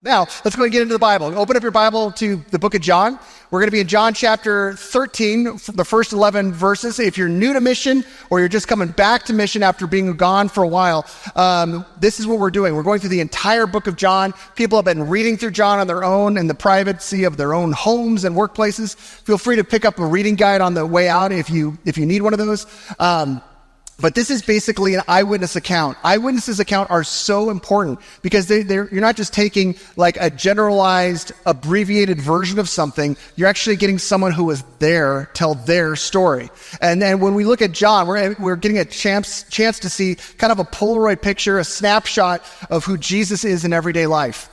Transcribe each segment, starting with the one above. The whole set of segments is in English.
Now, let's go and get into the Bible. Open up your Bible to the book of John. We're going to be in John chapter 13, the first 11 verses. If you're new to mission or you're just coming back to mission after being gone for a while, this is what we're doing. We're going through the entire book of John. People have been reading through John on their own in the privacy of their own homes and workplaces. Feel free to pick up a reading guide on the way out if you need one of those. But this is basically an eyewitness account. Eyewitnesses account are so important because you're not just taking like a generalized, abbreviated version of something. You're actually getting someone who was there tell their story. And then when we look at John, we're getting a chance to see kind of a Polaroid picture, a snapshot of who Jesus is in everyday life.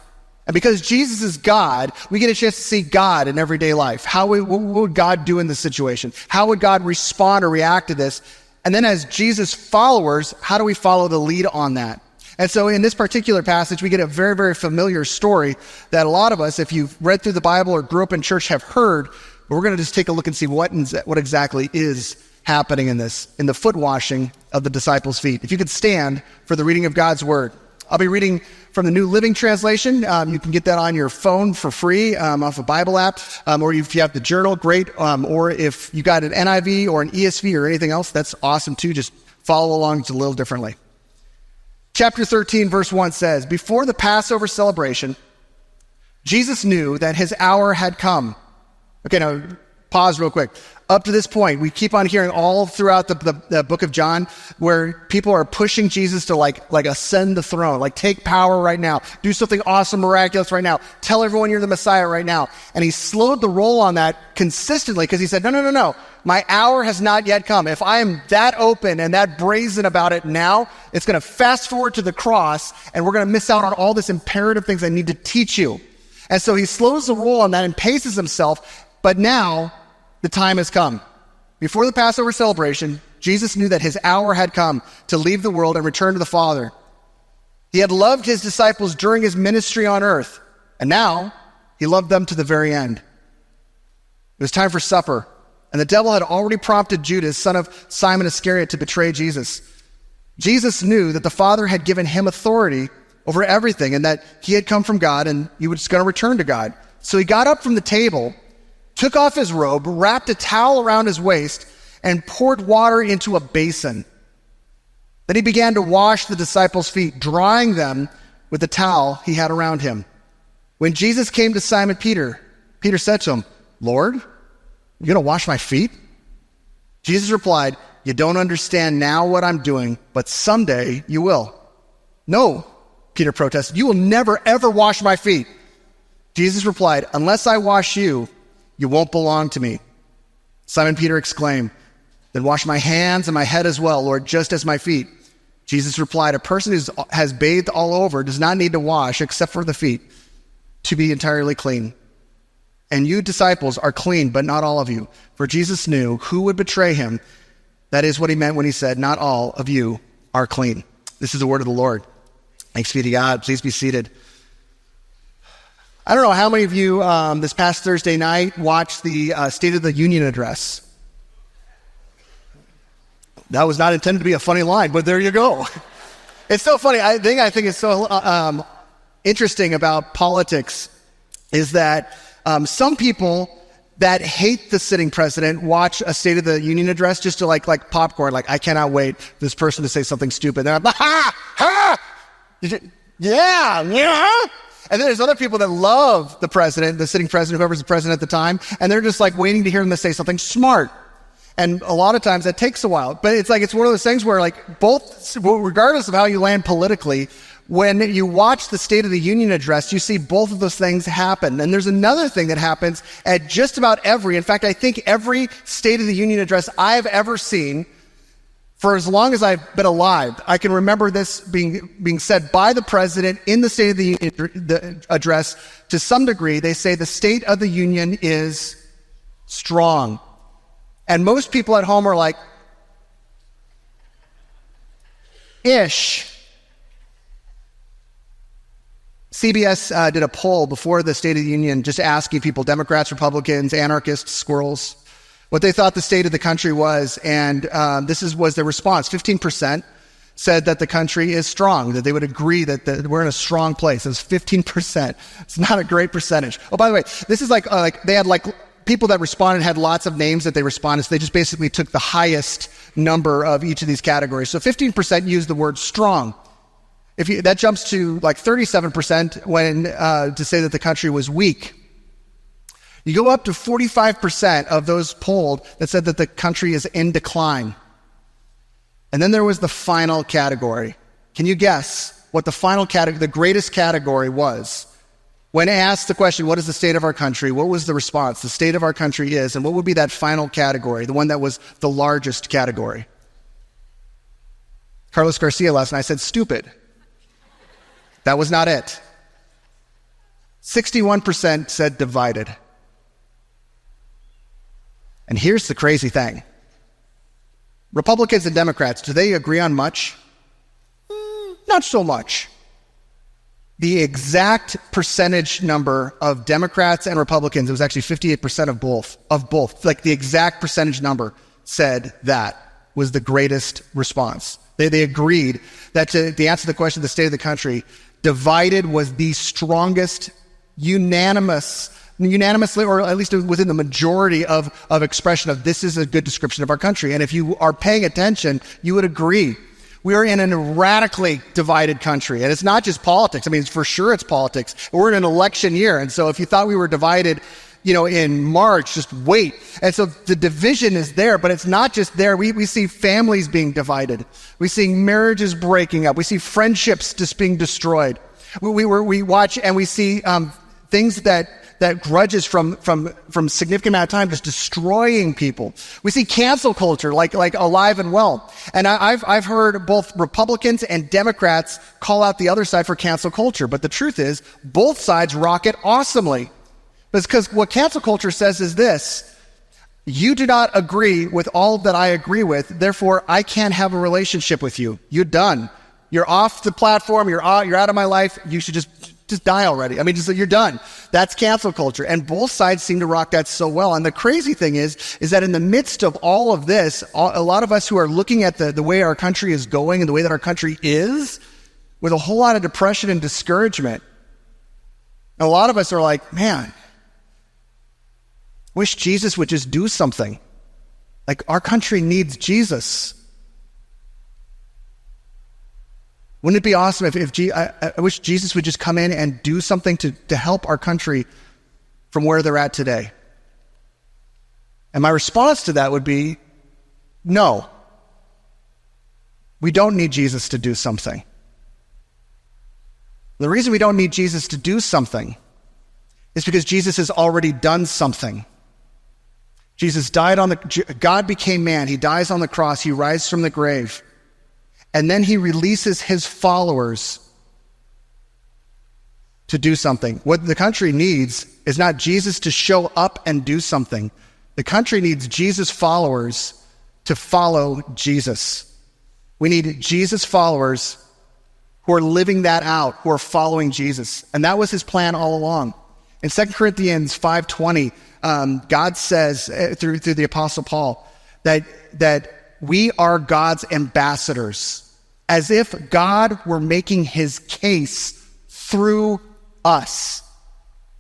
And because Jesus is God, we get a chance to see God in everyday life. What would God do in this situation? How would God respond or react to this? And then as Jesus followers, how do we follow the lead on that? And so in this particular passage, we get a very, very familiar story that a lot of us, if you've read through the Bible or grew up in church, have heard. But we're going to just take a look and see what exactly is happening in the foot washing of the disciples' feet. If you could stand for the reading of God's word. I'll be reading from the New Living Translation. You can get that on your phone for free off a Bible app, or if you have the journal, great. Or if you got an NIV or an ESV or anything else, that's awesome too. Just follow along just a little differently. Chapter 13, verse 1 says, "Before the Passover celebration, Jesus knew that his hour had come." Okay, now pause real quick. Up to this point, we keep on hearing all throughout the book of John where people are pushing Jesus to like ascend the throne, like take power right now, do something awesome, miraculous right now, tell everyone you're the Messiah right now. And he slowed the roll on that consistently because he said, no, my hour has not yet come. If I am that open and that brazen about it now, it's going to fast forward to the cross and we're going to miss out on all this imperative things I need to teach you. And so he slows the roll on that and paces himself, but now the time has come. Before the Passover celebration, Jesus knew that his hour had come to leave the world and return to the Father. He had loved his disciples during his ministry on earth, and now he loved them to the very end. It was time for supper, and the devil had already prompted Judas, son of Simon Iscariot, to betray Jesus. Jesus knew that the Father had given him authority over everything and that he had come from God and he was going to return to God. So he got up from the table, took off his robe, wrapped a towel around his waist, and poured water into a basin. Then he began to wash the disciples' feet, drying them with the towel he had around him. When Jesus came to Simon Peter, Peter said to him, "Lord, you're going to wash my feet?" Jesus replied, "You don't understand now what I'm doing, but someday you will." "No," Peter protested, "you will never, ever wash my feet." Jesus replied, "Unless I wash you, you won't belong to me." Simon Peter exclaimed, "Then wash my hands and my head as well, Lord, just as my feet." Jesus replied, "A person who has bathed all over does not need to wash except for the feet to be entirely clean. And you disciples are clean, but not all of you." For Jesus knew who would betray him. That is what he meant when he said, "Not all of you are clean." This is the word of the Lord. Thanks be to God. Please be seated. I don't know how many of you this past Thursday night watched the State of the Union address. That was not intended to be a funny line, but there you go. It's so funny. I think it's so interesting about politics is that some people that hate the sitting president watch a State of the Union address just to like popcorn. Like, I cannot wait for this person to say something stupid. They're like, ha! Yeah. And then there's other people that love the president, the sitting president, whoever's the president at the time, and they're just like waiting to hear him to say something smart. And a lot of times that takes a while. But it's one of those things where like both, regardless of how you land politically, when you watch the State of the Union address, you see both of those things happen. And there's another thing that happens at just about in fact, I think every State of the Union address I've ever seen, for as long as I've been alive, I can remember this being said by the president in the State of the Union address. To some degree, they say the State of the Union is strong. And most people at home are like, ish. CBS did a poll before the State of the Union just asking people, Democrats, Republicans, anarchists, squirrels, what they thought the state of the country was. And this was their response. 15% said that the country is strong, that they would agree that we're in a strong place. It was 15%. It's not a great percentage. Oh, by the way, this is like they had like people that responded had lots of names that they responded. So they just basically took the highest number of each of these categories. So 15% used the word strong. That jumps to like 37% when to say that the country was weak. You go up to 45% of those polled that said that the country is in decline. And then there was the final category. Can you guess what the final category, the greatest category was? When asked the question, what is the state of our country? What was the response? The state of our country is, and what would be that final category, the one that was the largest category? Carlos Garcia last night said stupid. That was not it. 61% said divided. And here's the crazy thing. Republicans and Democrats, do they agree on much? Not so much. The exact percentage number of Democrats and Republicans, it was actually 58% of both. Like the exact percentage number said that was the greatest response. They agreed that to answer the question of the state of the country, divided was the strongest unanimously, or at least within the majority of expression of this is a good description of our country. And if you are paying attention, you would agree. We are in a radically divided country. And it's not just politics. I mean, for sure it's politics. We're in an election year. And so if you thought we were divided, in March, just wait. And so the division is there, but it's not just there. We see families being divided. We see marriages breaking up. We see friendships just being destroyed. We watch and we see things that grudges from significant amount of time just destroying people. We see cancel culture like alive and well. And I've heard both Republicans and Democrats call out the other side for cancel culture. But the truth is, both sides rock it awesomely. Because what cancel culture says is this: you do not agree with all that I agree with, therefore I can't have a relationship with you. You're done. You're off the platform. You're out of my life. You should just die already. I mean, you're done. That's cancel culture. And both sides seem to rock that so well. And the crazy thing is that in the midst of all of this, a lot of us who are looking at the way our country is going and the way that our country is, with a whole lot of depression and discouragement. And a lot of us are like, man, wish Jesus would just do something. Like, our country needs Jesus. Wouldn't it be awesome I wish Jesus would just come in and do something to help our country from where they're at today? And my response to that would be, no. We don't need Jesus to do something. The reason we don't need Jesus to do something is because Jesus has already done something. Jesus died God became man. He dies on the cross. He rises from the grave. And then he releases his followers to do something. What the country needs is not Jesus to show up and do something. The country needs Jesus followers to follow Jesus. We need Jesus followers who are living that out, who are following Jesus. And that was his plan all along. In 2 Corinthians 5:20, God says through the Apostle Paul that we are God's ambassadors, as if God were making his case through us.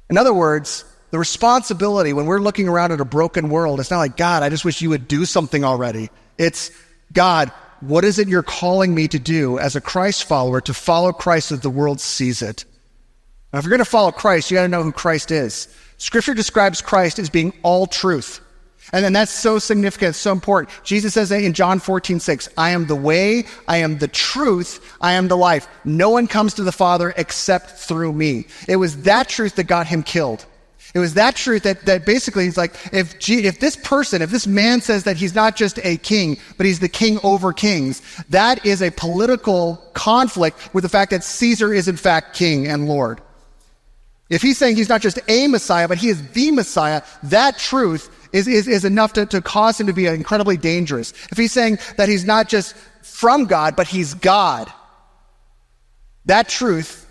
In other words, the responsibility when we're looking around at a broken world, it's not like, God, I just wish you would do something already. It's, God, what is it you're calling me to do as a Christ follower, to follow Christ as the world sees it? Now, if you're going to follow Christ, you got to know who Christ is. Scripture describes Christ as being all truth. And then that's so significant, so important. Jesus says in John 14:6, I am the way, I am the truth, I am the life. No one comes to the Father except through me. It was that truth that got him killed. It was that truth that basically he's like, if this man says that he's not just a king, but he's the king over kings, that is a political conflict with the fact that Caesar is in fact king and Lord. If he's saying he's not just a Messiah, but he is the Messiah, that truth is enough to cause him to be incredibly dangerous. If he's saying that he's not just from God, but he's God, that truth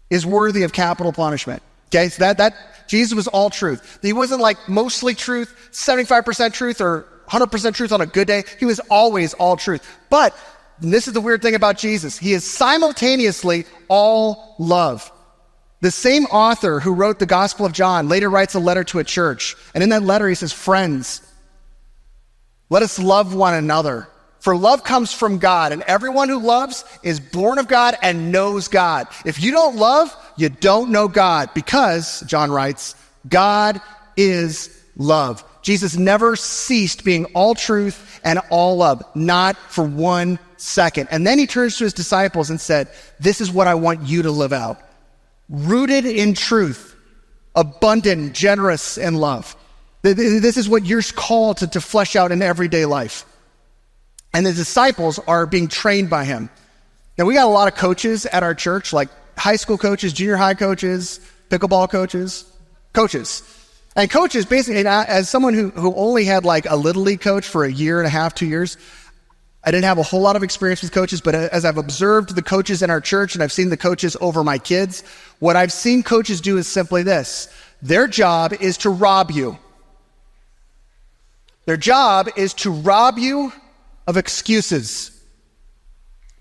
is worthy of capital punishment. Okay, so that Jesus was all truth. He wasn't like mostly truth, 75% truth, or 100% truth on a good day. He was always all truth. But And this is the weird thing about Jesus. He is simultaneously all love. The same author who wrote the Gospel of John later writes a letter to a church. And in that letter, he says, friends, let us love one another. For love comes from God, and everyone who loves is born of God and knows God. If you don't love, you don't know God, because, John writes, God is love. Jesus never ceased being all truth and all love, not for 1 second. And then he turns to his disciples and said, this is what I want you to live out. Rooted in truth, abundant, generous in love. This is what you're called to flesh out in everyday life. And the disciples are being trained by him. Now, we got a lot of coaches at our church, like high school coaches, junior high coaches, pickleball coaches. And coaches, basically, as someone who only had like a little league coach for a year and a half, 2 years, I didn't have a whole lot of experience with coaches, but as I've observed the coaches in our church and I've seen the coaches over my kids, what I've seen coaches do is simply this. Their job is to rob you. Their job is to rob you of excuses.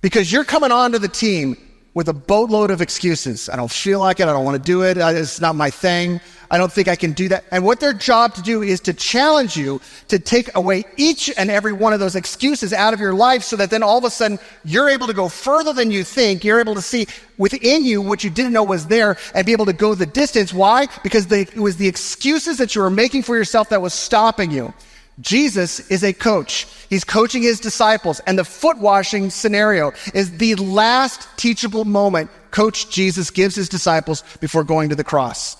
Because you're coming onto the team with a boatload of excuses. I don't feel like it. I don't want to do it. It's not my thing. I don't think I can do that. And what their job to do is to challenge you to take away each and every one of those excuses out of your life so that then all of a sudden you're able to go further than you think. You're able to see within you what you didn't know was there and be able to go the distance. Why? Because it was the excuses that you were making for yourself that was stopping you. Jesus is a coach. He's coaching his disciples, and the foot washing scenario is the last teachable moment Coach Jesus gives his disciples before going to the cross.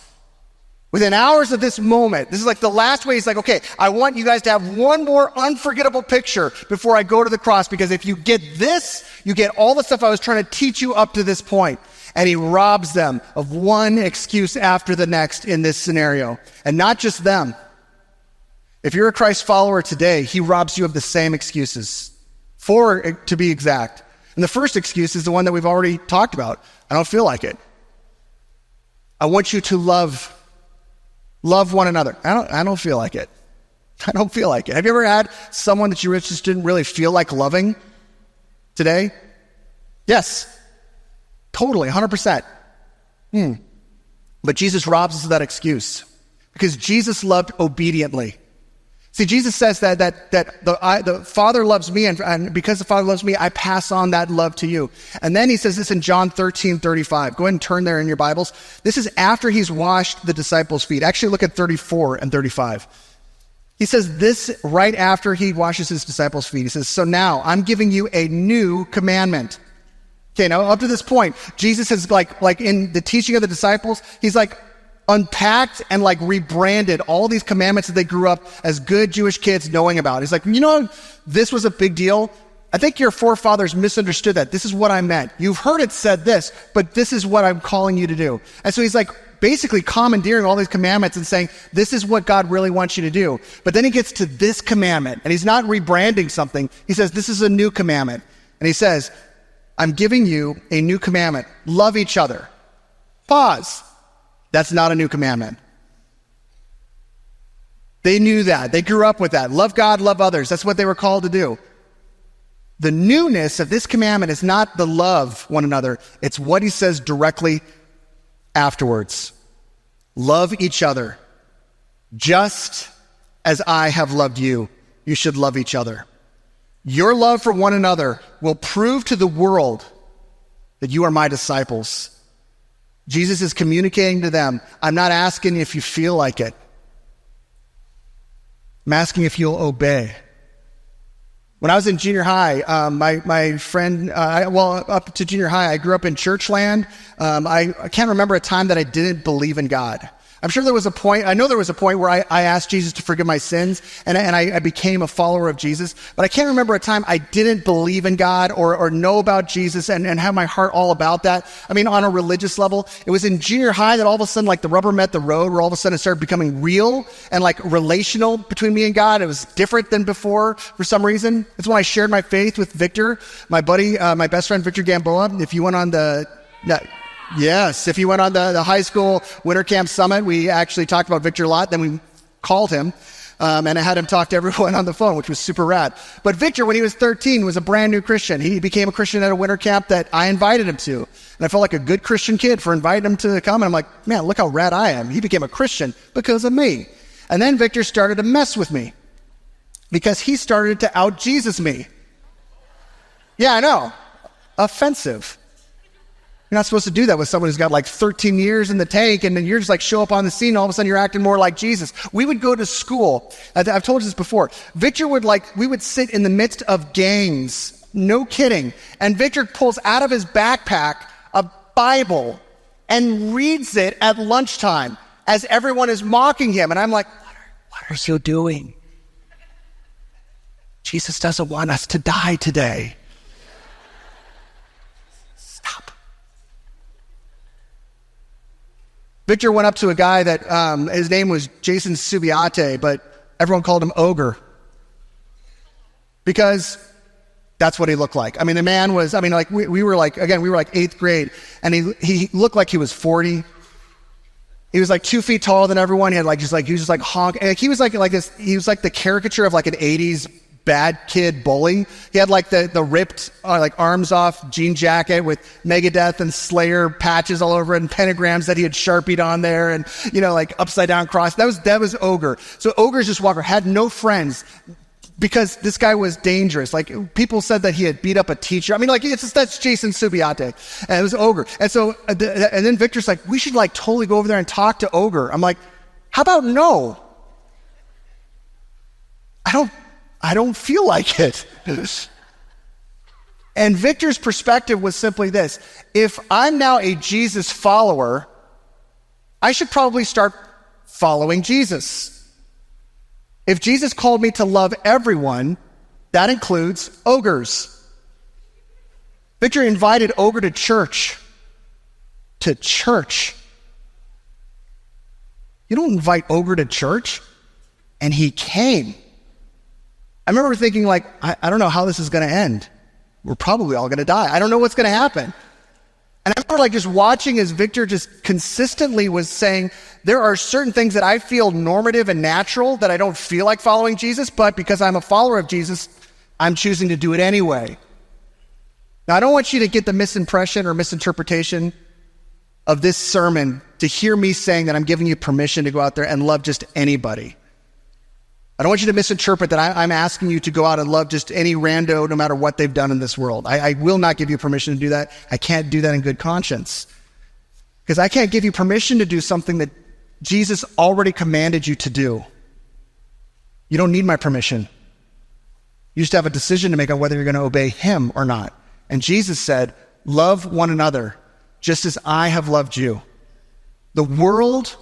Within hours of this moment, this is like the last way. He's like, okay, I want you guys to have one more unforgettable picture before I go to the cross, because if you get this, you get all the stuff I was trying to teach you up to this point. And he robs them of one excuse after the next in this scenario. And not just them. If you're a Christ follower today, he robs you of the same excuses. 4 to be exact. And the first excuse is the one that we've already talked about. I don't feel like it. I want you to love one another. I don't feel like it. I don't feel like it. Have you ever had someone that you just didn't really feel like loving today? Yes. Totally, 100%. But Jesus robs us of that excuse because Jesus loved obediently. See, Jesus says that the Father loves me, and because the Father loves me, I pass on that love to you. And then he says this in John 13:35. Go ahead and turn there in your Bibles. This is after he's washed the disciples' feet. Actually, look at 34 and 35. He says this right after he washes his disciples' feet. He says, so now I'm giving you a new commandment. Okay, now up to this point, Jesus has like in the teaching of the disciples, he's like unpacked and like rebranded all these commandments that they grew up as good Jewish kids knowing about. He's like, you know, this was a big deal. I think your forefathers misunderstood that. This is what I meant. You've heard it said this, but this is what I'm calling you to do. And so he's like basically commandeering all these commandments and saying, this is what God really wants you to do. But then he gets to this commandment, and he's not rebranding something. He says, this is a new commandment. And he says, I'm giving you a new commandment. Love each other. Pause. That's not a new commandment. They knew that. They grew up with that. Love God, love others. That's what they were called to do. The newness of this commandment is not the love one another. It's what he says directly afterwards. Love each other. Just as I have loved you, you should love each other. Your love for one another will prove to the world that you are my disciples. Jesus is communicating to them, I'm not asking if you feel like it. I'm asking if you'll obey. When I was in junior high, my friend, up to junior high, I grew up in church land. I can't remember a time that I didn't believe in God. I'm sure there was a point, I know there was a point where I asked Jesus to forgive my sins, and I became a follower of Jesus, but I can't remember a time I didn't believe in God or know about Jesus and have my heart all about that. I mean, on a religious level, it was in junior high that all of a sudden, like the rubber met the road, where all of a sudden it started becoming real and like relational between me and God. It was different than before for some reason. It's when I shared my faith with Victor, my buddy, my best friend, Victor Gamboa. If you went on if you went on the high school winter camp summit, we actually talked about Victor a lot. Then we called him. And I had him talk to everyone on the phone, which was super rad. But Victor, when he was 13, was a brand new Christian. He became a Christian at a winter camp that I invited him to. And I felt like a good Christian kid for inviting him to come. And I'm like, man, look how rad I am. He became a Christian because of me. And then Victor started to mess with me because he started to out-Jesus me. Yeah, I know. Offensive. You're not supposed to do that with someone who's got like 13 years in the tank, and then you're just like show up on the scene, and all of a sudden you're acting more like Jesus. We would go to school. I've told you this before. Victor we would sit in the midst of gangs. No kidding. And Victor pulls out of his backpack a Bible and reads it at lunchtime as everyone is mocking him. And I'm like, what are you doing? Jesus doesn't want us to die today. Victor went up to a guy that his name was Jason Subiate, but everyone called him Ogre because that's what he looked like. I mean, the man was, we were like 8th grade, and he looked like he was 40. He was like 2 feet taller than everyone. He had he was just like honk. He was like this. He was like the caricature of like an 80s bad kid bully. He had like the ripped arms off jean jacket with Megadeth and Slayer patches all over it and pentagrams that he had sharpied on there, and like upside down cross. That was Ogre. So Ogre's just walker, had no friends because this guy was dangerous. Like people said that he had beat up a teacher. That's Jason Subiate, and it was Ogre. And so and then Victor's like, we should like totally go over there and talk to Ogre. I'm like, how about no? I don't feel like it. And Victor's perspective was simply this: if I'm now a Jesus follower, I should probably start following Jesus. If Jesus called me to love everyone, that includes ogres. Victor invited Ogre to church. To church. You don't invite Ogre to church. And he came. I remember thinking I don't know how this is going to end. We're probably all going to die. I don't know what's going to happen. And I remember just watching as Victor just consistently was saying, there are certain things that I feel normative and natural that I don't feel like following Jesus, but because I'm a follower of Jesus, I'm choosing to do it anyway. Now, I don't want you to get the misimpression or misinterpretation of this sermon to hear me saying that I'm giving you permission to go out there and love just anybody. I don't want you to misinterpret that I'm asking you to go out and love just any rando, no matter what they've done in this world. I will not give you permission to do that. I can't do that in good conscience. Because I can't give you permission to do something that Jesus already commanded you to do. You don't need my permission. You just have a decision to make on whether you're going to obey him or not. And Jesus said, love one another just as I have loved you. The world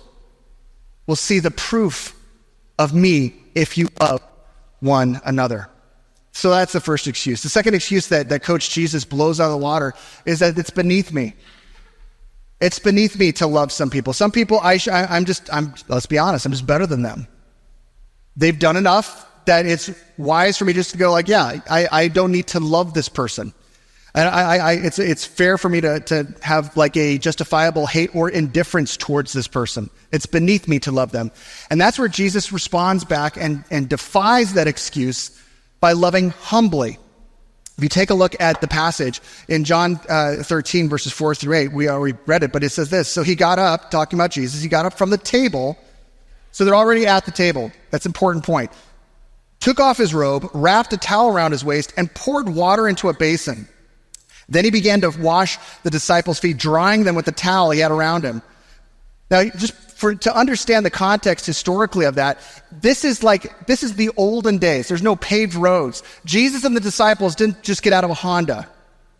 will see the proof of me if you love one another. So that's the first excuse. The second excuse that Coach Jesus blows out of the water is that it's beneath me. It's beneath me to love some people. Some people, let's be honest, I'm just better than them. They've done enough that it's wise for me just to go I don't need to love this person. And it's fair for me to have a justifiable hate or indifference towards this person. It's beneath me to love them. And that's where Jesus responds back and defies that excuse by loving humbly. If you take a look at the passage in John 13, verses 4 through 8, we already read it, but it says this: so he got up, talking about Jesus, he got up from the table. So they're already at the table. That's an important point. Took off his robe, wrapped a towel around his waist, and poured water into a basin. Then he began to wash the disciples' feet, drying them with the towel he had around him. Now, to understand the context historically of that, this is the olden days. There's no paved roads. Jesus and the disciples didn't just get out of a Honda,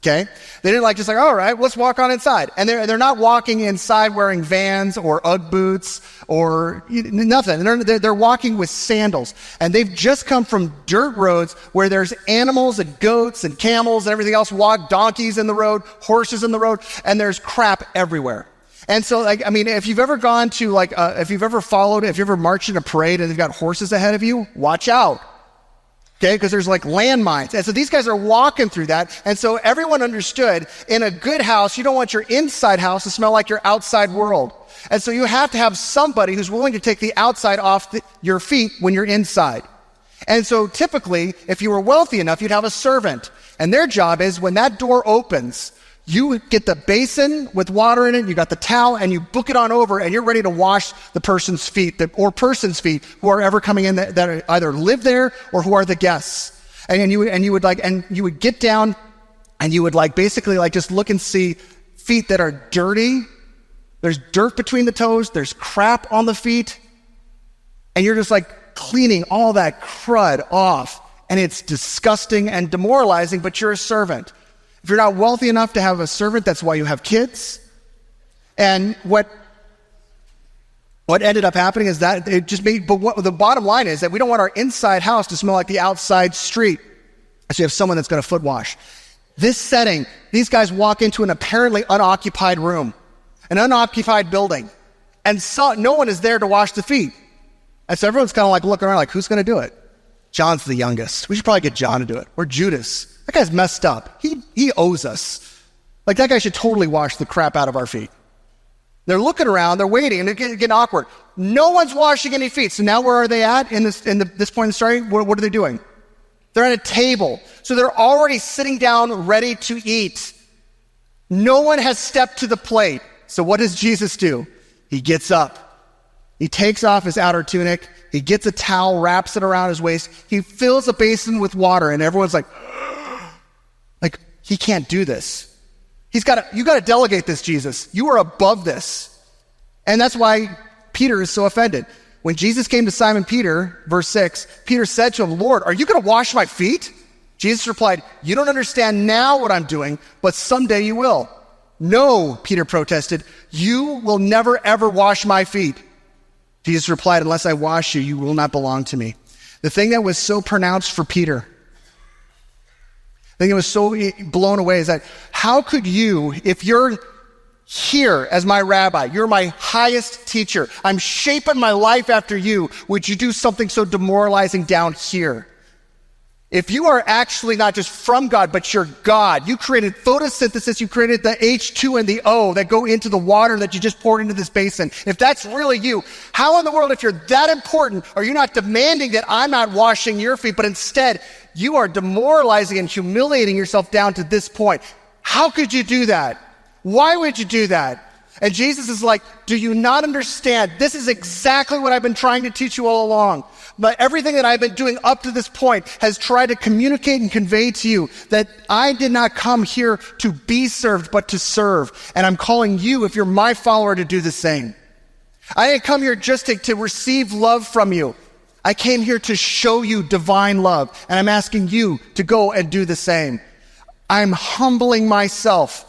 okay? They didn't all right, let's walk on inside. And they're not walking inside wearing Vans or Ugg boots or nothing. They're walking with sandals. And they've just come from dirt roads where there's animals and goats and camels and everything else, donkeys in the road, horses in the road, and there's crap everywhere. And so, if you've ever gone to, if you've ever marched in a parade and they've got horses ahead of you, watch out. Okay, because there's landmines. And so these guys are walking through that. And so everyone understood, in a good house, you don't want your inside house to smell like your outside world. And so you have to have somebody who's willing to take the outside off your feet when you're inside. And so typically, if you were wealthy enough, you'd have a servant. And their job is when that door opens, you get the basin with water in it, you got the towel, and you book it on over, and you're ready to wash the person's feet, or person's feet who are ever coming in that either live there or who are the guests. And you would get down, and you would basically just look and see feet that are dirty. There's dirt between the toes. There's crap on the feet. And you're just cleaning all that crud off. And it's disgusting and demoralizing, but you're a servant. If you're not wealthy enough to have a servant, that's why you have kids. And what ended up happening is that it just made, the bottom line is that we don't want our inside house to smell like the outside street. So you have someone that's going to foot wash. This setting, these guys walk into an apparently unoccupied room, an unoccupied building, and no one is there to wash the feet. And so everyone's kind of looking around who's going to do it? John's the youngest. We should probably get John to do it. Or Judas. That guy's messed up. He owes us. That guy should totally wash the crap out of our feet. They're looking around, they're waiting, and they're getting awkward. No one's washing any feet. So now where are they at in this point in the story? What are they doing? They're at a table. So they're already sitting down ready to eat. No one has stepped to the plate. So what does Jesus do? He gets up. He takes off his outer tunic. He gets a towel, wraps it around his waist. He fills a basin with water, and everyone's he can't do this. You got to delegate this, Jesus. You are above this. And that's why Peter is so offended. When Jesus came to Simon Peter, verse 6, Peter said to him, Lord, are you going to wash my feet? Jesus replied, you don't understand now what I'm doing, but someday you will. No, Peter protested, you will never ever wash my feet. Jesus replied, unless I wash you, you will not belong to me. The thing that was so pronounced for Peter, the thing that was so blown away is that how could you, if you're here as my rabbi, you're my highest teacher, I'm shaping my life after you, would you do something so demoralizing down here? If you are actually not just from God, but you're God, you created photosynthesis, you created the H2 and the O that go into the water that you just poured into this basin. If that's really you, how in the world, if you're that important, are you not demanding that I'm not washing your feet, but instead you are demoralizing and humiliating yourself down to this point? How could you do that? Why would you do that? And Jesus is like, do you not understand? This is exactly what I've been trying to teach you all along. But everything that I've been doing up to this point has tried to communicate and convey to you that I did not come here to be served, but to serve. And I'm calling you, if you're my follower, to do the same. I didn't come here just to receive love from you. I came here to show you divine love. And I'm asking you to go and do the same. I'm humbling myself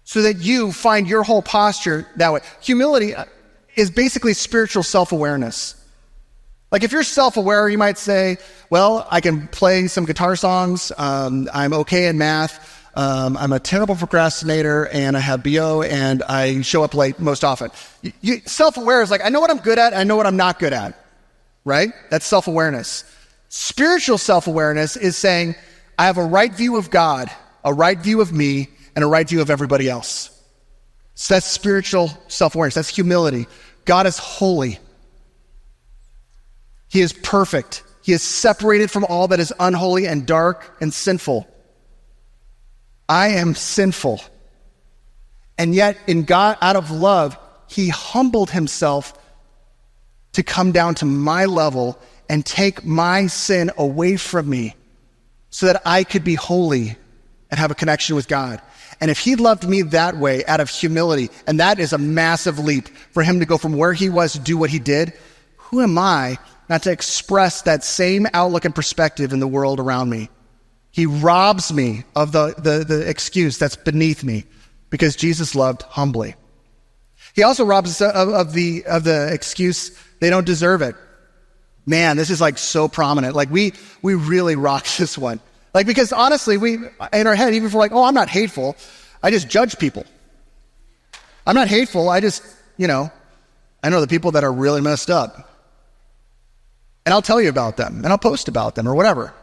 so that you find your whole posture that way. Humility is basically spiritual self-awareness. If you're self-aware, you might say, well, I can play some guitar songs, I'm okay in math, I'm a terrible procrastinator, and I have BO, and I show up late most often. Self-aware is I know what I'm good at, I know what I'm not good at, right? That's self-awareness. Spiritual self-awareness is saying, I have a right view of God, a right view of me, and a right view of everybody else. So that's spiritual self-awareness. That's humility. God is holy. He is perfect. He is separated from all that is unholy and dark and sinful. I am sinful. And yet, in God, out of love, he humbled himself to come down to my level and take my sin away from me so that I could be holy and have a connection with God. And if he loved me that way out of humility, and that is a massive leap for him to go from where he was to do what he did, who am I not to express that same outlook and perspective in the world around me? He robs me of the excuse that's beneath me because Jesus loved humbly. He also robs us of the excuse they don't deserve it. Man, this is so prominent. We really rock this one. Because honestly, we, in our head, even if we're I'm not hateful, I just judge people. I'm not hateful, I just, I know the people that are really messed up. And I'll tell you about them, and I'll post about them, or whatever.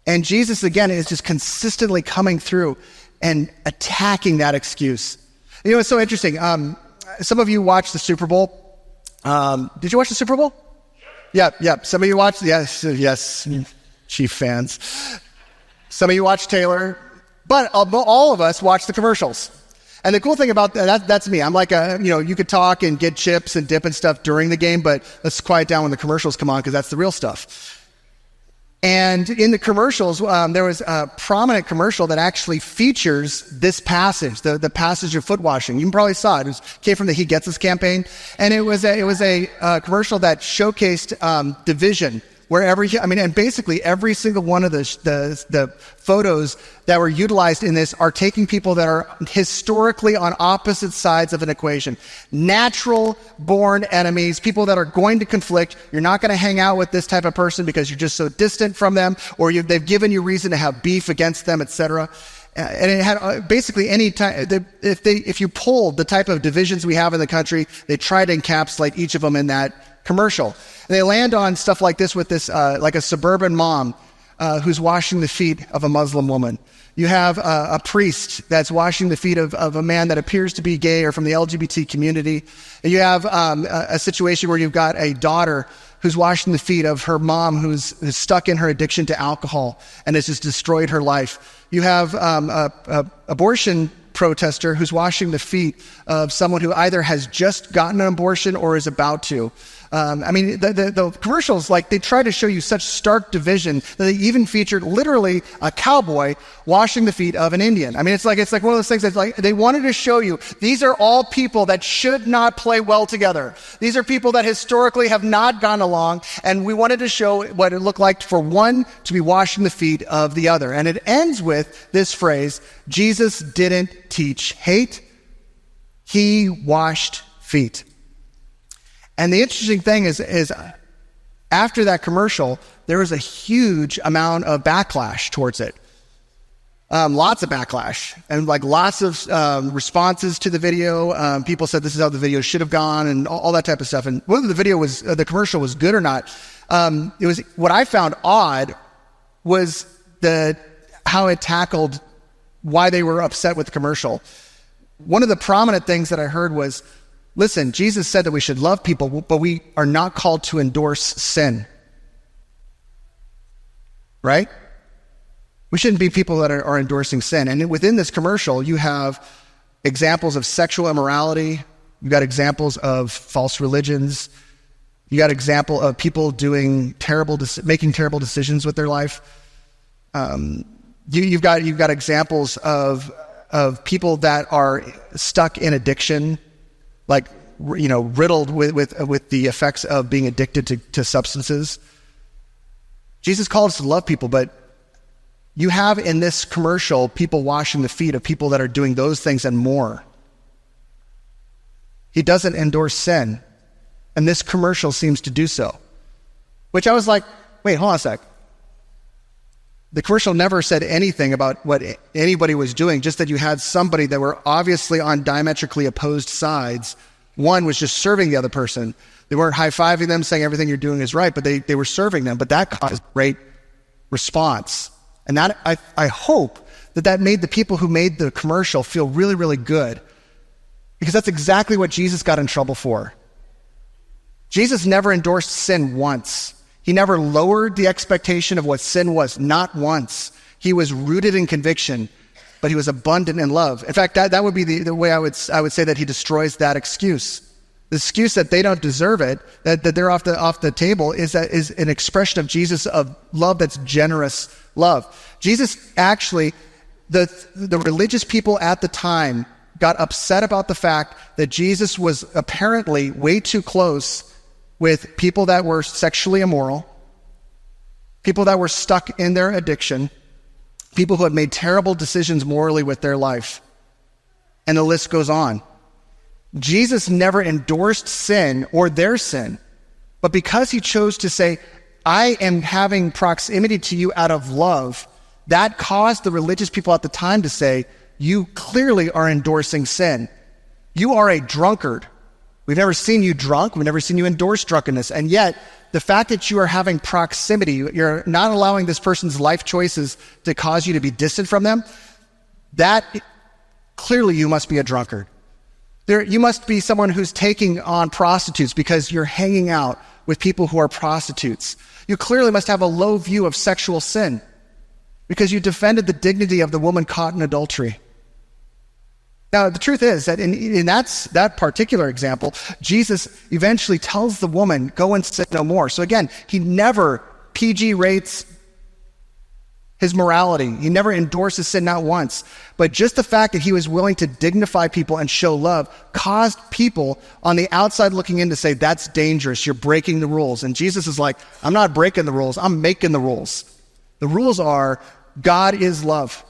And Jesus, again, is just consistently coming through and attacking that excuse. It's so interesting. Some of you watched the Super Bowl. Did you watch the Super Bowl? Yeah. Some of you watched, yes, Chief fans. Some of you watched Taylor, but all of us watched the commercials. And the cool thing about that's me. I'm like you could talk and get chips and dip and stuff during the game, but let's quiet down when the commercials come on because that's the real stuff. And in the commercials, there was a prominent commercial that actually features this passage, the passage of foot washing. You probably saw it. It came from the He Gets Us campaign. And it was a commercial that showcased division. And basically every single one of the photos that were utilized in this are taking people that are historically on opposite sides of an equation. Natural born enemies, people that are going to conflict. You're not going to hang out with this type of person because you're just so distant from them, or they've given you reason to have beef against them, etc. And it had basically any time, if you pulled the type of divisions we have in the country, they tried to encapsulate each of them in that commercial. And they land on stuff like this with this, like a suburban mom who's washing the feet of a Muslim woman. You have a priest that's washing the feet of a man that appears to be gay or from the LGBT community. And you have a situation where you've got a daughter who's washing the feet of her mom who's stuck in her addiction to alcohol and has just destroyed her life. You have a abortion protester who's washing the feet of someone who either has just gotten an abortion or is about to. The commercials, they try to show you such stark division that they even featured literally a cowboy washing the feet of an Indian. It's like one of those things that's like, they wanted to show you, these are all people that should not play well together. These are people that historically have not gone along, and we wanted to show what it looked like for one to be washing the feet of the other. And it ends with this phrase, Jesus didn't teach hate, he washed feet. And the interesting thing is after that commercial, there was a huge amount of backlash towards it. Lots of backlash and lots of responses to the video. People said this is how the video should have gone and all that type of stuff. And whether the commercial was good or not, it was what I found odd was how it tackled why they were upset with the commercial. One of the prominent things that I heard was, listen, Jesus said that we should love people, but we are not called to endorse sin. Right? We shouldn't be people that are endorsing sin. And within this commercial, you have examples of sexual immorality. You've got examples of false religions. You got example of people making terrible decisions with their life. You've got examples of people that are stuck in addiction, riddled with the effects of being addicted to substances. Jesus called us to love people, but you have in this commercial people washing the feet of people that are doing those things and more. He doesn't endorse sin, and this commercial seems to do so. Which I was like, wait, hold on a sec. The commercial never said anything about what anybody was doing, just that you had somebody that were obviously on diametrically opposed sides. One was just serving the other person. They weren't high-fiving them, saying everything you're doing is right, but they were serving them. But that caused great response. And that I hope that made the people who made the commercial feel really, really good. Because that's exactly what Jesus got in trouble for. Jesus never endorsed sin once. He never lowered the expectation of what sin was, not once. He was rooted in conviction, but he was abundant in love. In fact, that would be the way I would say that he destroys that excuse. The excuse that they don't deserve it, that they're off the table, is an expression of Jesus of love that's generous love. Jesus actually, the religious people at the time got upset about the fact that Jesus was apparently way too close with people that were sexually immoral, people that were stuck in their addiction, people who had made terrible decisions morally with their life. And the list goes on. Jesus never endorsed sin or their sin, but because he chose to say, I am having proximity to you out of love, that caused the religious people at the time to say, you clearly are endorsing sin. You are a drunkard. We've never seen you drunk. We've never seen you endorse drunkenness. And yet, the fact that you are having proximity, you're not allowing this person's life choices to cause you to be distant from them, that clearly you must be a drunkard. You must be someone who's taking on prostitutes because you're hanging out with people who are prostitutes. You clearly must have a low view of sexual sin because you defended the dignity of the woman caught in adultery. Now, the truth is that in that particular example, Jesus eventually tells the woman, go and sin no more. So again, he never PG rates his morality. He never endorses sin, not once. But just the fact that he was willing to dignify people and show love caused people on the outside looking in to say, that's dangerous, you're breaking the rules. And Jesus is like, I'm not breaking the rules, I'm making the rules. The rules are, God is love.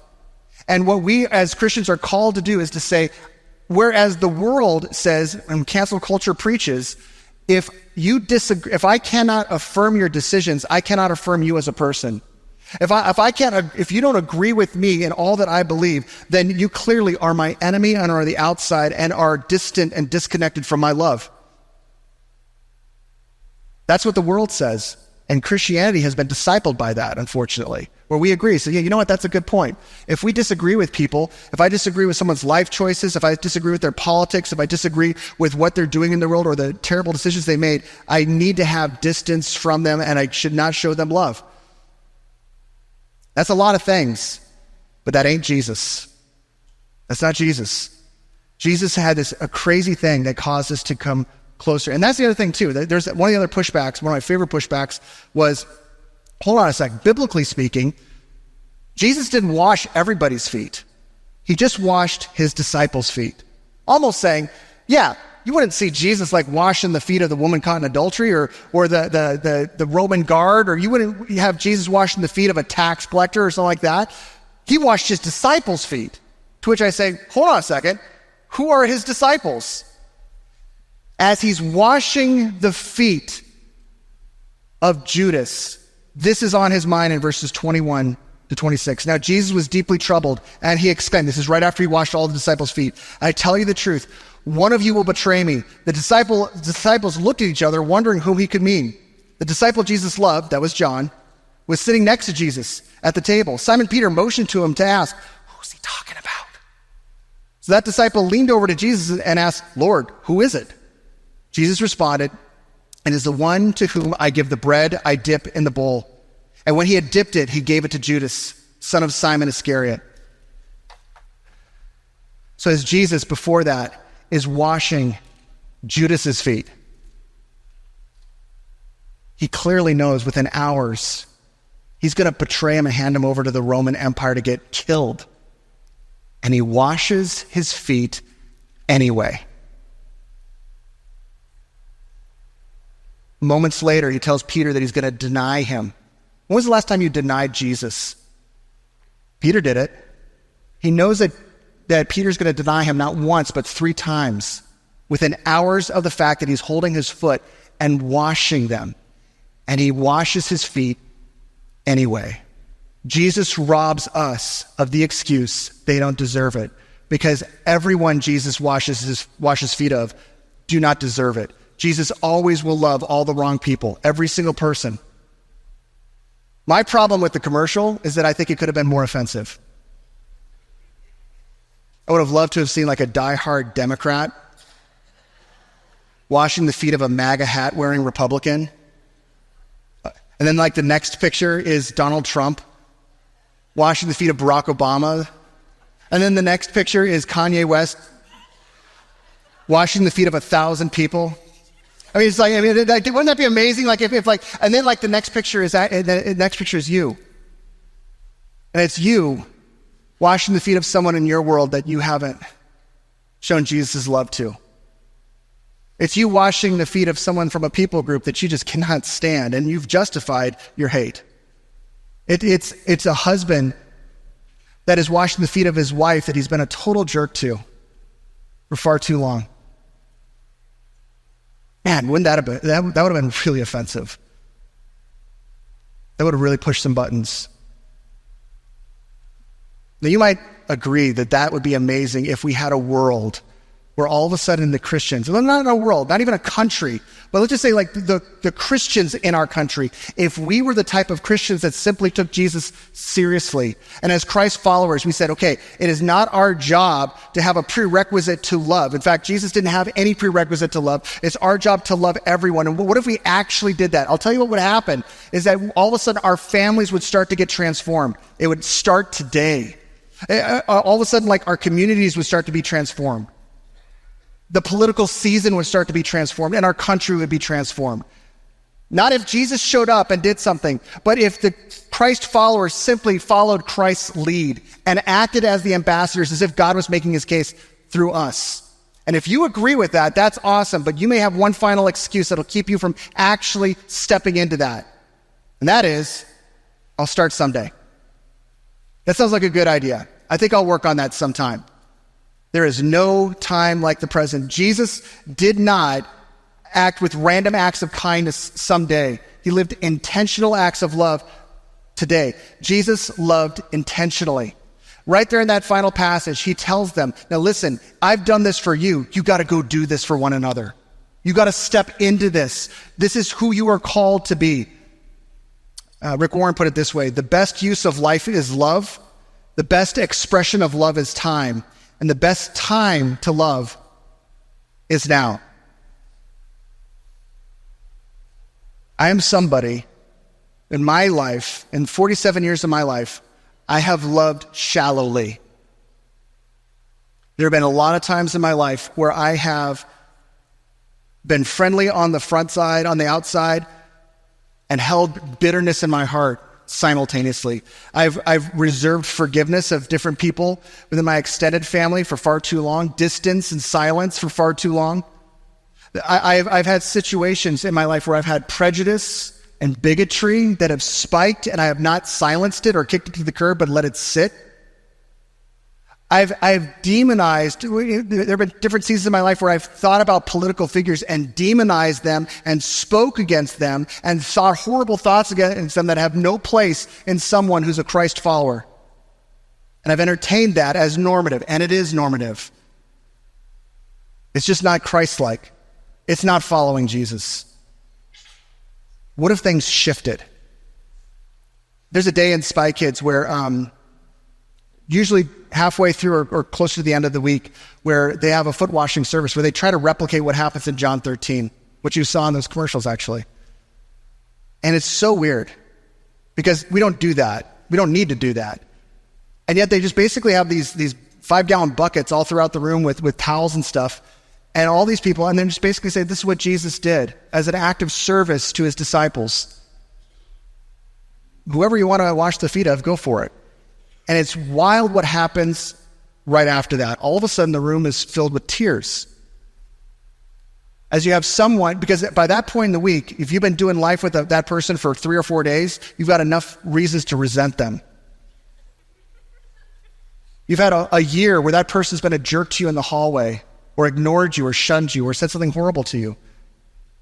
And what we as Christians are called to do is to say, whereas the world says, and cancel culture preaches, if you disagree, if I cannot affirm your decisions, I cannot affirm you as a person. If you don't agree with me in all that I believe, then you clearly are my enemy and are the outside and are distant and disconnected from my love. That's what the world says. And Christianity has been discipled by that, unfortunately, where we agree. So, yeah, you know what? That's a good point. If we disagree with people, if I disagree with someone's life choices, if I disagree with their politics, if I disagree with what they're doing in the world or the terrible decisions they made, I need to have distance from them and I should not show them love. That's a lot of things, but that ain't Jesus. That's not Jesus. Jesus had a crazy thing that caused us to come closer. And that's the other thing too. There's one of the other pushbacks, one of my favorite pushbacks was, hold on a sec, biblically speaking, Jesus didn't wash everybody's feet. He just washed his disciples' feet. Almost saying, yeah, you wouldn't see Jesus like washing the feet of the woman caught in adultery or the Roman guard, or you wouldn't have Jesus washing the feet of a tax collector or something like that. He washed his disciples' feet. To which I say, hold on a second, who are his disciples? As he's washing the feet of Judas, this is on his mind in verses 21 to 26. Now Jesus was deeply troubled, and he exclaimed, this is right after he washed all the disciples' feet, I tell you the truth, one of you will betray me. The disciples looked at each other, wondering whom he could mean. The disciple Jesus loved, that was John, was sitting next to Jesus at the table. Simon Peter motioned to him to ask, who's he talking about? So that disciple leaned over to Jesus and asked, Lord, who is it? Jesus responded, it is the one to whom I give the bread I dip in the bowl. And when he had dipped it, he gave it to Judas, son of Simon Iscariot. So as Jesus, before that, is washing Judas's feet, he clearly knows within hours he's going to betray him and hand him over to the Roman Empire to get killed. And he washes his feet anyway. Moments later, he tells Peter that he's going to deny him. When was the last time you denied Jesus? Peter did it. He knows that Peter's going to deny him not once, but 3 times within hours of the fact that he's holding his foot and washing them. And he washes his feet anyway. Jesus robs us of the excuse they don't deserve it, because everyone Jesus washes feet of do not deserve it. Jesus always will love all the wrong people, every single person. My problem with the commercial is that I think it could have been more offensive. I would have loved to have seen like a diehard Democrat washing the feet of a MAGA hat wearing Republican. And then like the next picture is Donald Trump washing the feet of Barack Obama. And then the next picture is Kanye West washing the feet of 1,000 people. I mean, it's like, wouldn't that be amazing? Like if like, and then like the next picture is that, and the next picture is you. And it's you washing the feet of someone in your world that you haven't shown Jesus' love to. It's you washing the feet of someone from a people group that you just cannot stand, and you've justified your hate. It's a husband that is washing the feet of his wife that he's been a total jerk to for far too long. Man, wouldn't that would have been really offensive. That would have really pushed some buttons. Now you might agree that would be amazing if we had a world where all of a sudden the Christians, and not in a world, not even a country, but let's just say like the Christians in our country, if we were the type of Christians that simply took Jesus seriously, and as Christ followers, we said, okay, it is not our job to have a prerequisite to love. In fact, Jesus didn't have any prerequisite to love. It's our job to love everyone. And what if we actually did that? I'll tell you what would happen is that all of a sudden our families would start to get transformed. It would start today. All of a sudden, like, our communities would start to be transformed. The political season would start to be transformed, and our country would be transformed. Not if Jesus showed up and did something, but if the Christ followers simply followed Christ's lead and acted as the ambassadors, as if God was making his case through us. And if you agree with that, that's awesome, but you may have one final excuse that'll keep you from actually stepping into that. And that is, I'll start someday. That sounds like a good idea. I think I'll work on that sometime. There is no time like the present. Jesus did not act with random acts of kindness someday. He lived intentional acts of love today. Jesus loved intentionally. Right there in that final passage, he tells them, now listen, I've done this for you. You got to go do this for one another. You got to step into this. This is who you are called to be. Rick Warren put it this way: the best use of life is love. The best expression of love is time. And the best time to love is now. I am somebody in my life, in 47 years of my life, I have loved shallowly. There have been a lot of times in my life where I have been friendly on the front side, on the outside, and held bitterness in my heart simultaneously. I've reserved forgiveness of different people within my extended family for far too long, distance and silence for far too long. I've had situations in my life where I've had prejudice and bigotry that have spiked, and I have not silenced it or kicked it to the curb, but let it sit. I've demonized. There have been different seasons in my life where I've thought about political figures and demonized them and spoke against them and thought horrible thoughts against them that have no place in someone who's a Christ follower. And I've entertained that as normative, and it is normative. It's just not Christ-like. It's not following Jesus. What if things shifted? There's a day in Spy Kids where usually halfway through or closer to the end of the week, where they have a foot washing service where they try to replicate what happens in John 13, which you saw in those commercials actually. And it's so weird because we don't do that. We don't need to do that. And yet they just basically have these 5-gallon buckets all throughout the room with towels and stuff, and all these people, and then just basically say, this is what Jesus did as an act of service to his disciples. Whoever you want to wash the feet of, go for it. And it's wild what happens right after that. All of a sudden, the room is filled with tears. As you have someone, because by that point in the week, if you've been doing life with that person for 3 or 4 days, you've got enough reasons to resent them. You've had a year where that person's been a jerk to you in the hallway, or ignored you, or shunned you, or said something horrible to you.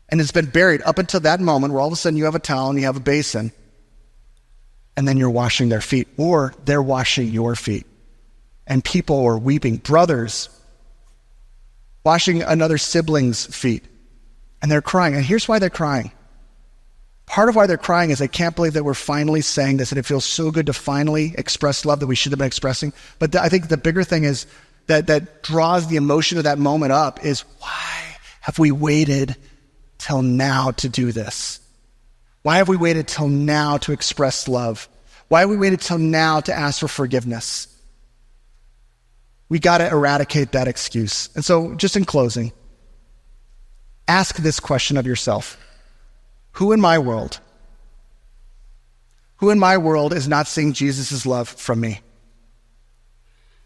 And it's been buried up until that moment where all of a sudden you have a towel and you have a basin, and then you're washing their feet, or they're washing your feet. And people are weeping. Brothers washing another sibling's feet. And they're crying. And here's why they're crying. Part of why they're crying is they can't believe that we're finally saying this, and it feels so good to finally express love that we should have been expressing. But I think the bigger thing is that draws the emotion of that moment up is, why have we waited till now to do this? Why have we waited till now to express love? Why have we waited till now to ask for forgiveness? We got to eradicate that excuse. And so, just in closing, ask this question of yourself. Who in my world is not seeing Jesus' love from me?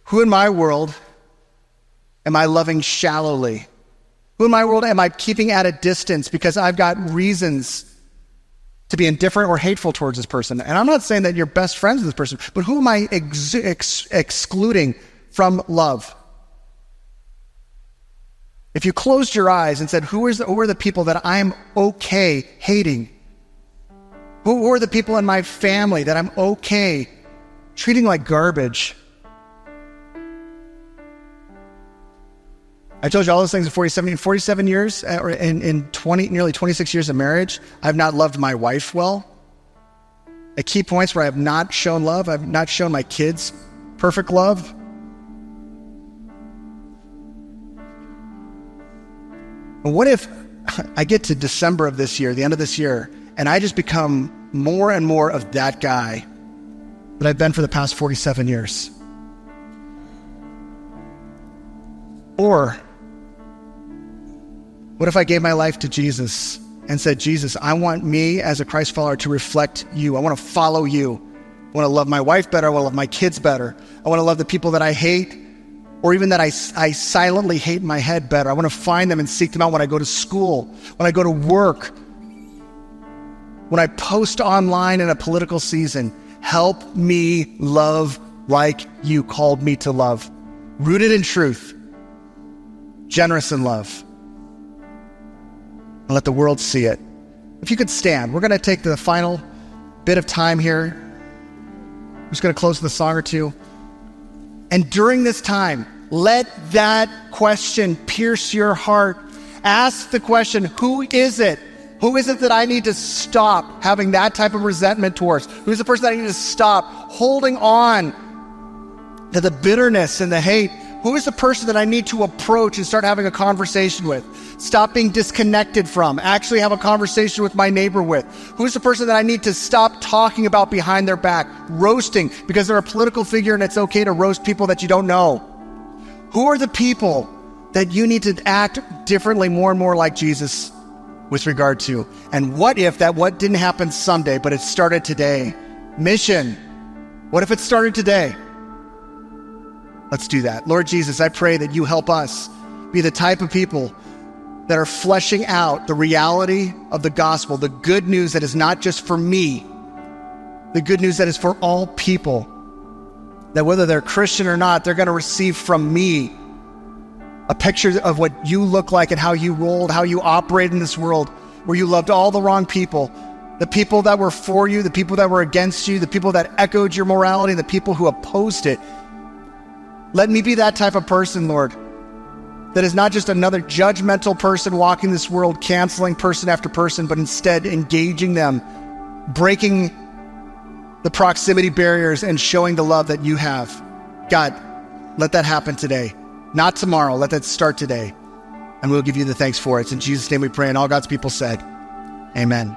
Who in my world am I loving shallowly? Who in my world am I keeping at a distance because I've got reasons to be indifferent or hateful towards this person? And I'm not saying that you're best friends with this person, but who am I excluding from love? If you closed your eyes and said, who are the people that I'm okay hating? Who are the people in my family that I'm okay treating like garbage? I told you all those things in 47 years, or in nearly 26 years of marriage, I've not loved my wife well. At key points where I have not shown love, I've not shown my kids perfect love. And what if I get to December of this year, the end of this year, and I just become more and more of that guy that I've been for the past 47 years? Or what if I gave my life to Jesus and said, Jesus, I want me as a Christ follower to reflect you. I want to follow you. I want to love my wife better. I want to love my kids better. I want to love the people that I hate, or even that I silently hate in my head better. I want to find them and seek them out when I go to school, when I go to work, when I post online in a political season. Help me love like you called me to love. Rooted in truth, generous in love. And let the world see it. If you could stand, we're going to take the final bit of time here. I'm just going to close with a song or two. And during this time, let that question pierce your heart. Ask the question, who is it? Who is it that I need to stop having that type of resentment towards? Who's the person that I need to stop holding on to the bitterness and the hate? Who is the person that I need to approach and start having a conversation with? Stop being disconnected from, actually have a conversation with my neighbor with. Who's the person that I need to stop talking about behind their back, roasting because they're a political figure and it's okay to roast people that you don't know? Who are the people that you need to act differently, more and more like Jesus with regard to? And what if that what didn't happen someday, but it started today? Mission. What if it started today? Let's do that. Lord Jesus, I pray that you help us be the type of people that are fleshing out the reality of the gospel, the good news that is not just for me, the good news that is for all people, that whether they're Christian or not, they're going to receive from me a picture of what you look like and how you rolled, how you operate in this world, where you loved all the wrong people, the people that were for you, the people that were against you, the people that echoed your morality, the people who opposed it. Let me be that type of person, Lord, that is not just another judgmental person walking this world, canceling person after person, but instead engaging them, breaking the proximity barriers and showing the love that you have. God, let that happen today, not tomorrow. Let that start today, and we'll give you the thanks for it. It's in Jesus' name we pray, and all God's people said, amen.